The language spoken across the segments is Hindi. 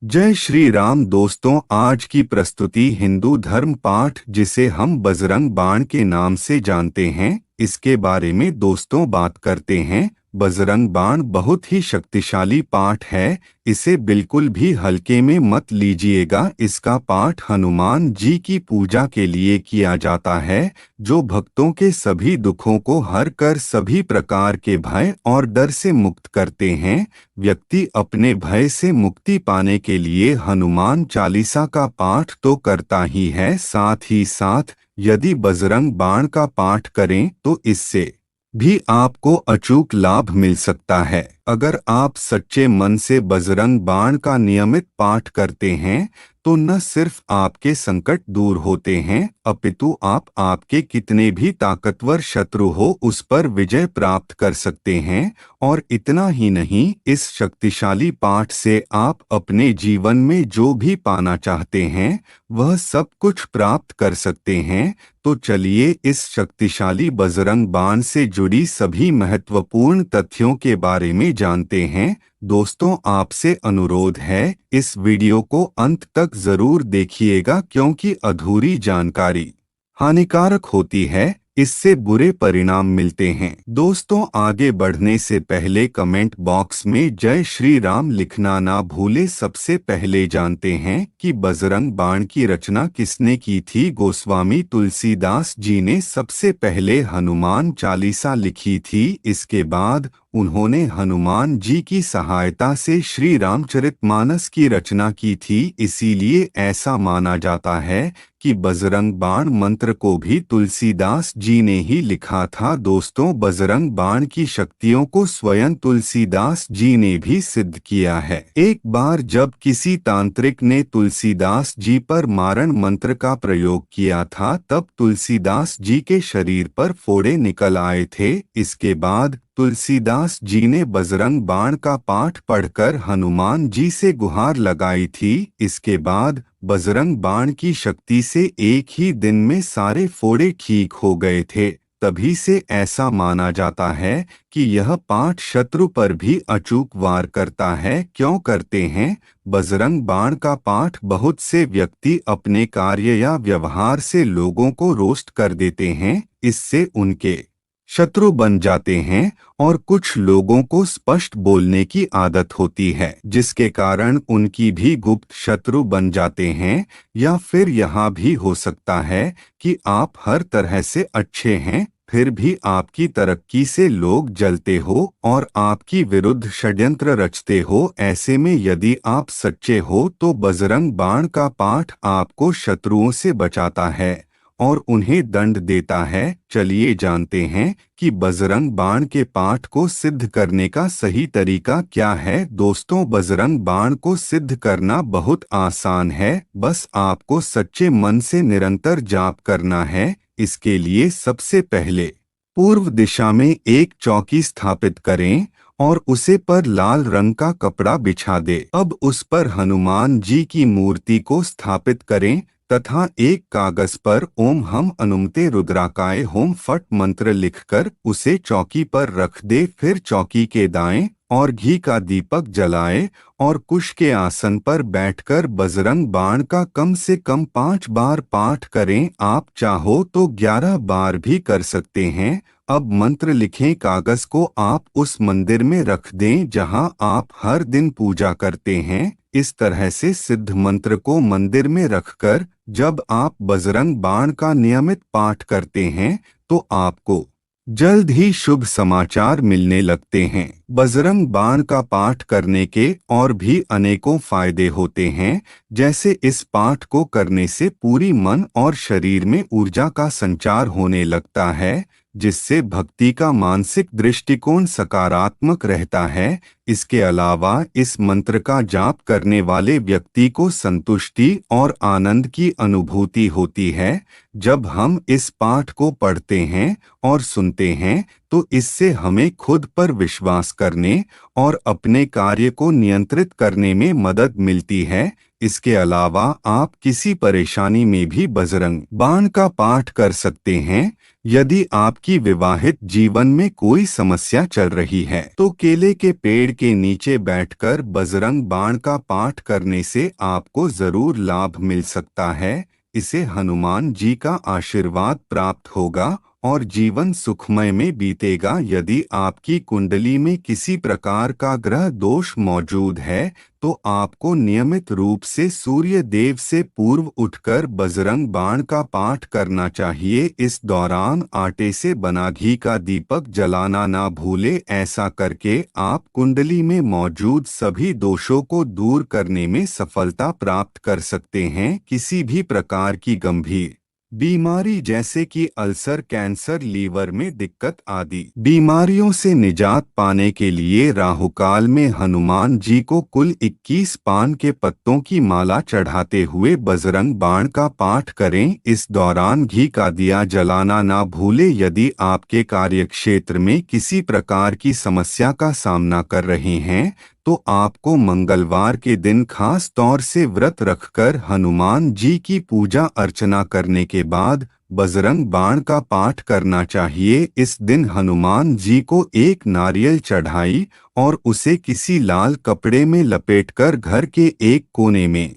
जय श्री राम दोस्तों, आज की प्रस्तुति हिंदू धर्म पाठ जिसे हम बजरंग बाण के नाम से जानते हैं, इसके बारे में दोस्तों बात करते हैं। बजरंग बाण बहुत ही शक्तिशाली पाठ है, इसे बिल्कुल भी हल्के में मत लीजिएगा। इसका पाठ हनुमान जी की पूजा के लिए किया जाता है, जो भक्तों के सभी दुखों को हर कर सभी प्रकार के भय और डर से मुक्त करते हैं। व्यक्ति अपने भय से मुक्ति पाने के लिए हनुमान चालीसा का पाठ तो करता ही है, साथ ही साथ यदि बजरंग बाण का पाठ करें तो इससे भी आपको अचूक लाभ मिल सकता है। अगर आप सच्चे मन से बजरंग बाण का नियमित पाठ करते हैं तो न सिर्फ आपके संकट दूर होते हैं, अपितु आप आपके कितने भी ताकतवर शत्रु हो उस पर विजय प्राप्त कर सकते हैं। और इतना ही नहीं, इस शक्तिशाली पाठ से आप अपने जीवन में जो भी पाना चाहते हैं वह सब कुछ प्राप्त कर सकते हैं। तो चलिए इस शक्तिशाली बजरंग बाण से जुड़ी सभी महत्वपूर्ण तथ्यों के बारे में जानते हैं। दोस्तों, आपसे अनुरोध है, इस वीडियो को अंत तक जरूर देखिएगा, क्योंकि अधूरी जानकारी हानिकारक होती है, इससे बुरे परिणाम मिलते हैं। दोस्तों, आगे बढ़ने से पहले कमेंट बॉक्स में जय श्री राम लिखना ना भूले। सबसे पहले जानते हैं कि बजरंग बाण की रचना किसने की थी। गोस्वामी तुलसीदास जी ने सबसे पहले हनुमान चालीसा लिखी थी। इसके बाद उन्होंने हनुमान जी की सहायता से श्री रामचरितमानस की रचना की थी। इसीलिए ऐसा माना जाता है कि बजरंग बाण मंत्र को भी तुलसीदास जी ने ही लिखा था। दोस्तों, बजरंग बाण की शक्तियों को स्वयं तुलसीदास जी ने भी सिद्ध किया है। एक बार जब किसी तांत्रिक ने तुलसीदास जी पर मारण मंत्र का प्रयोग किया था, तब तुलसीदास जी के शरीर पर फोड़े निकल आए थे। इसके बाद तुलसीदास जी ने बजरंग बाण का पाठ पढ़कर हनुमान जी से गुहार लगाई थी। इसके बाद बजरंग बाण की शक्ति से एक ही दिन में सारे फोड़े ठीक हो गए थे। तभी से ऐसा माना जाता है कि यह पाठ शत्रु पर भी अचूक वार करता है। क्यों करते हैं? बजरंग बाण का पाठ बहुत से व्यक्ति अपने कार्य या व्यवहार से लोगों को रोस्ट कर देते हैं, इससे उनके शत्रु बन जाते हैं। और कुछ लोगों को स्पष्ट बोलने की आदत होती है, जिसके कारण उनकी भी गुप्त शत्रु बन जाते हैं। या फिर यह भी हो सकता है कि आप हर तरह से अच्छे हैं, फिर भी आपकी तरक्की से लोग जलते हो और आपकी विरुद्ध षड्यंत्र रचते हो। ऐसे में यदि आप सच्चे हो तो बजरंग बाण का पाठ आपको शत्रुओं से बचाता है और उन्हें दंड देता है। चलिए जानते हैं कि बजरंग बाण के पाठ को सिद्ध करने का सही तरीका क्या है। दोस्तों, बजरंग बाण को सिद्ध करना बहुत आसान है, बस आपको सच्चे मन से निरंतर जाप करना है। इसके लिए सबसे पहले पूर्व दिशा में एक चौकी स्थापित करें और उसे पर लाल रंग का कपड़ा बिछा दे। अब उस पर हनुमान जी की मूर्ति को स्थापित करें तथा एक कागज पर ओम हम अनुमते रुद्राकाय होम फट मंत्र लिखकर उसे चौकी पर रख दे। फिर चौकी के दाएं और घी का दीपक जलाए और कुश के आसन पर बैठकर बजरंग बाण का कम से कम 5 बार पाठ करें। आप चाहो तो 11 बार भी कर सकते हैं। अब मंत्र लिखें कागज को आप उस मंदिर में रख दें जहां आप हर दिन पूजा करते हैं। इस तरह से सिद्ध मंत्र को मंदिर में रखकर जब आप बजरंग बाण का नियमित पाठ करते हैं तो आपको जल्द ही शुभ समाचार मिलने लगते हैं। बजरंग बाण का पाठ करने के और भी अनेकों फायदे होते हैं, जैसे इस पाठ को करने से पूरी मन और शरीर में ऊर्जा का संचार होने लगता है, जिससे भक्ति का मानसिक दृष्टिकोण सकारात्मक रहता है। इसके अलावा इस मंत्र का जाप करने वाले व्यक्ति को संतुष्टि और आनंद की अनुभूति होती है। जब हम इस पाठ को पढ़ते हैं और सुनते हैं तो तो इससे हमें खुद पर विश्वास करने और अपने कार्य को नियंत्रित करने में मदद मिलती है। इसके अलावा आप किसी परेशानी में भी बजरंग बाण का पाठ कर सकते हैं। यदि आपकी विवाहित जीवन में कोई समस्या चल रही है तो केले के पेड़ के नीचे बैठकर बजरंग बाण का पाठ करने से आपको जरूर लाभ मिल सकता है। इसे हनुमान जी का आशीर्वाद प्राप्त होगा और जीवन सुखमय में बीतेगा। यदि आपकी कुंडली में किसी प्रकार का ग्रह दोष मौजूद है तो आपको नियमित रूप से सूर्य देव से पूर्व उठकर बजरंग बाण का पाठ करना चाहिए। इस दौरान आटे से बना घी का दीपक जलाना ना भूले। ऐसा करके आप कुंडली में मौजूद सभी दोषों को दूर करने में सफलता प्राप्त कर सकते हैं। किसी भी प्रकार की गंभीर बीमारी जैसे कि अल्सर, कैंसर, लीवर में दिक्कत आदि बीमारियों से निजात पाने के लिए राहुकाल में हनुमान जी को कुल 21 पान के पत्तों की माला चढ़ाते हुए बजरंग बाण का पाठ करें। इस दौरान घी का दिया जलाना ना भूले। यदि आपके कार्यक्षेत्र में किसी प्रकार की समस्या का सामना कर रहे हैं तो आपको मंगलवार के दिन खास तौर से व्रत रखकर हनुमान जी की पूजा अर्चना करने के बाद बजरंग बाण का पाठ करना चाहिए। इस दिन हनुमान जी को एक नारियल चढ़ाई और उसे किसी लाल कपड़े में लपेटकर घर के एक कोने में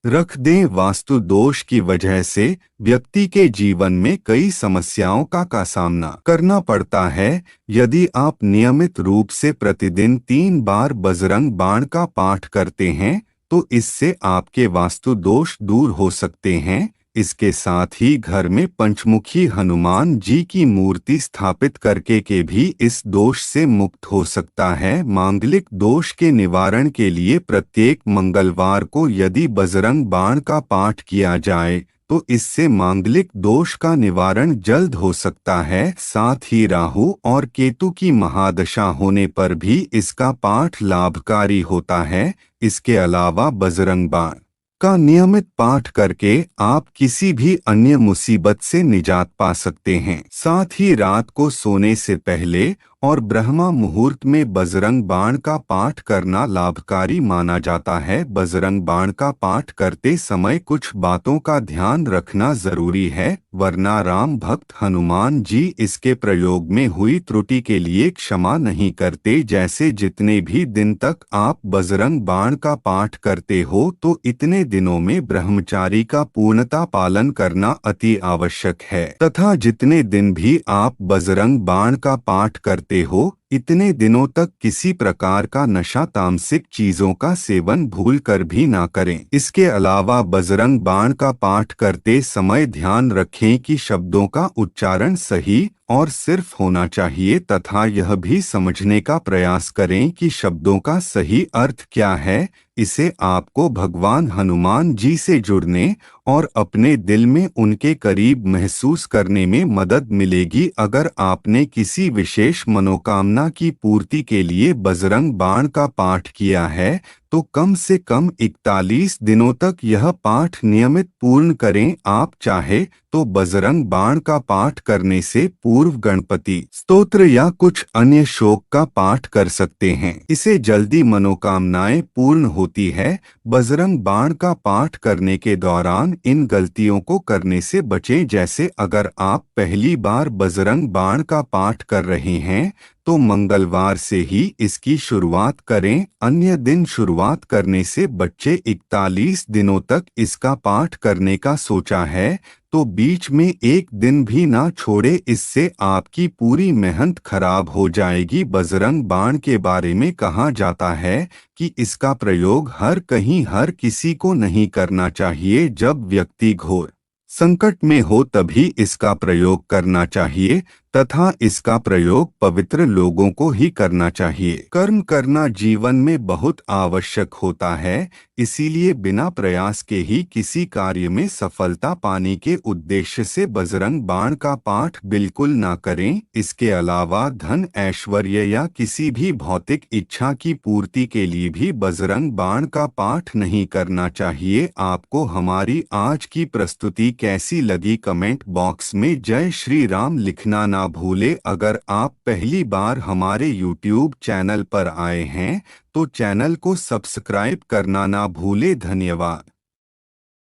रख दें। वास्तु दोष की वजह से व्यक्ति के जीवन में कई समस्याओं का सामना करना पड़ता है। यदि आप नियमित रूप से प्रतिदिन 3 बार बजरंग बाण का पाठ करते हैं तो इससे आपके वास्तु दोष दूर हो सकते हैं। इसके साथ ही घर में पंचमुखी हनुमान जी की मूर्ति स्थापित करके के भी इस दोष से मुक्त हो सकता है। मांगलिक दोष के निवारण के लिए प्रत्येक मंगलवार को यदि बजरंग बाण का पाठ किया जाए तो इससे मांगलिक दोष का निवारण जल्द हो सकता है। साथ ही राहु और केतु की महादशा होने पर भी इसका पाठ लाभकारी होता है। इसके अलावा बजरंग बाण का नियमित पाठ करके आप किसी भी अन्य मुसीबत से निजात पा सकते हैं। साथ ही रात को सोने से पहले और ब्रह्मा मुहूर्त में बजरंग बाण का पाठ करना लाभकारी माना जाता है। बजरंग बाण का पाठ करते समय कुछ बातों का ध्यान रखना जरूरी है, वरना राम भक्त हनुमान जी इसके प्रयोग में हुई त्रुटि के लिए क्षमा नहीं करते। जैसे जितने भी दिन तक आप बजरंग बाण का पाठ करते हो तो इतने दिनों में ब्रह्मचारी का पूर्णता पालन करना अति आवश्यक है, तथा जितने दिन भी आप बजरंग बाण का पाठ करते हो इतने दिनों तक किसी प्रकार का नशा तामसिक चीजों का सेवन भूल कर भी ना करें। इसके अलावा बजरंग बाण का पाठ करते समय ध्यान रखें कि शब्दों का उच्चारण सही और सिर्फ होना चाहिए, तथा यह भी समझने का प्रयास करें कि शब्दों का सही अर्थ क्या है। इसे आपको भगवान हनुमान जी से जुड़ने और अपने दिल में उनके करीब महसूस करने में मदद मिलेगी। अगर आपने किसी विशेष मनोकामना की पूर्ति के लिए बजरंग बाण का पाठ किया है तो कम से कम 41 दिनों तक यह पाठ नियमित पूर्ण करें। आप चाहे तो बजरंग बाण का पाठ करने से पूर्व गणपति स्तोत्र या कुछ अन्य श्लोक का पाठ कर सकते हैं। इसे जल्दी मनोकामनाएं पूर्ण होती है। बजरंग बाण का पाठ करने के दौरान इन गलतियों को करने से बचें, जैसे अगर आप पहली बार बजरंग बाण का पाठ कर रहे हैं तो मंगलवार से ही इसकी शुरुआत करें। अन्य दिन शुरुआत करने से बच्चे 41 दिनों तक इसका पाठ करने का सोचा है तो बीच में एक दिन भी ना छोड़े, इससे आपकी पूरी मेहनत खराब हो जाएगी। बजरंग बाण के बारे में कहा जाता है कि इसका प्रयोग हर कहीं हर किसी को नहीं करना चाहिए। जब व्यक्ति घोर संकट में हो तभी इसका प्रयोग करना चाहिए, तथा इसका प्रयोग पवित्र लोगों को ही करना चाहिए। कर्म करना जीवन में बहुत आवश्यक होता है, इसीलिए बिना प्रयास के ही किसी कार्य में सफलता पाने के उद्देश्य से बजरंग बाण का पाठ बिल्कुल ना करें। इसके अलावा धन, ऐश्वर्य या किसी भी भौतिक इच्छा की पूर्ति के लिए भी बजरंग बाण का पाठ नहीं करना चाहिए। आपको हमारी आज की प्रस्तुति कैसी लगी कमेंट बॉक्स में जय श्री राम लिखना ना ना भूले। अगर आप पहली बार हमारे YouTube चैनल पर आए हैं तो चैनल को सब्सक्राइब करना ना भूले। धन्यवाद।